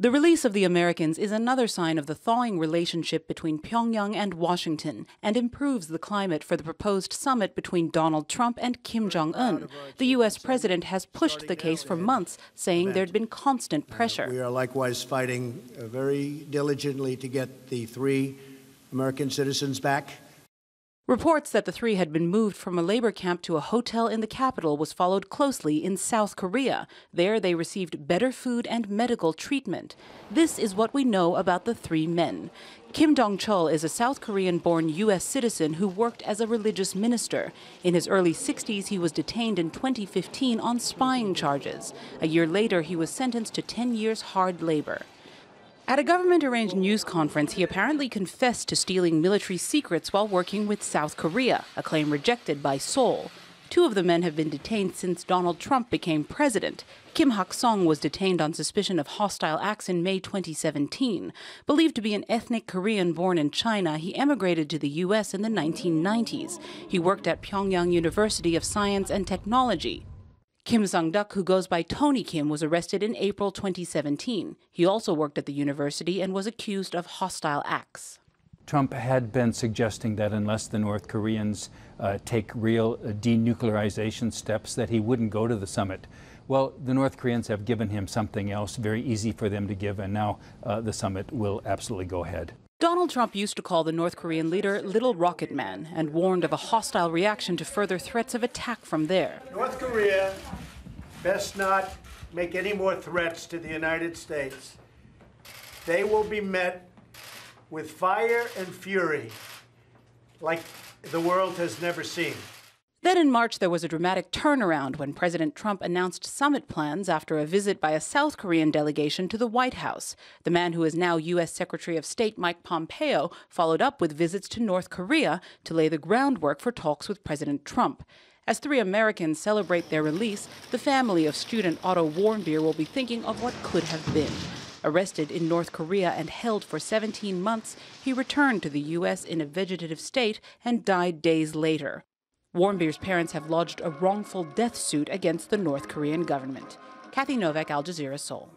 The release of the Americans is another sign of the thawing relationship between Pyongyang and Washington and improves the climate for the proposed summit between Donald Trump and Kim Jong-un. The U.S. president has pushed the case for months, saying there'd been constant pressure. We are likewise fighting very diligently to get the 3 American citizens back. Reports that the 3 had been moved from a labor camp to a hotel in the capital was followed closely in South Korea. There they received better food and medical treatment. This is what we know about the 3 men. Kim Dong-chul is a South Korean-born U.S. citizen who worked as a religious minister. In his early 60s, he was detained in 2015 on spying charges. A year later, he was sentenced to 10 years hard labor. At a government-arranged news conference, he apparently confessed to stealing military secrets while working with South Korea, a claim rejected by Seoul. 2 of the men have been detained since Donald Trump became president. Kim Hak-song was detained on suspicion of hostile acts in May 2017. Believed to be an ethnic Korean born in China, he emigrated to the U.S. in the 1990s. He worked at Pyongyang University of Science and Technology. Kim Sang-duk, who goes by Tony Kim, was arrested in April 2017. He also worked at the university and was accused of hostile acts. Trump had been suggesting that unless the North Koreans take real denuclearization steps, that he wouldn't go to the summit. Well, the North Koreans have given him something else, very easy for them to give, and now the summit will absolutely go ahead. Donald Trump used to call the North Korean leader Little Rocket Man and warned of a hostile reaction to further threats of attack from there. North Korea best not make any more threats to the United States. They will be met with fire and fury like the world has never seen. Then in March, there was a dramatic turnaround when President Trump announced summit plans after a visit by a South Korean delegation to the White House. The man who is now U.S. Secretary of State Mike Pompeo followed up with visits to North Korea to lay the groundwork for talks with President Trump. As 3 Americans celebrate their release, the family of student Otto Warmbier will be thinking of what could have been. Arrested in North Korea and held for 17 months, he returned to the U.S. in a vegetative state and died days later. Warmbier's parents have lodged a wrongful death suit against the North Korean government. Kathy Novak, Al Jazeera, Seoul.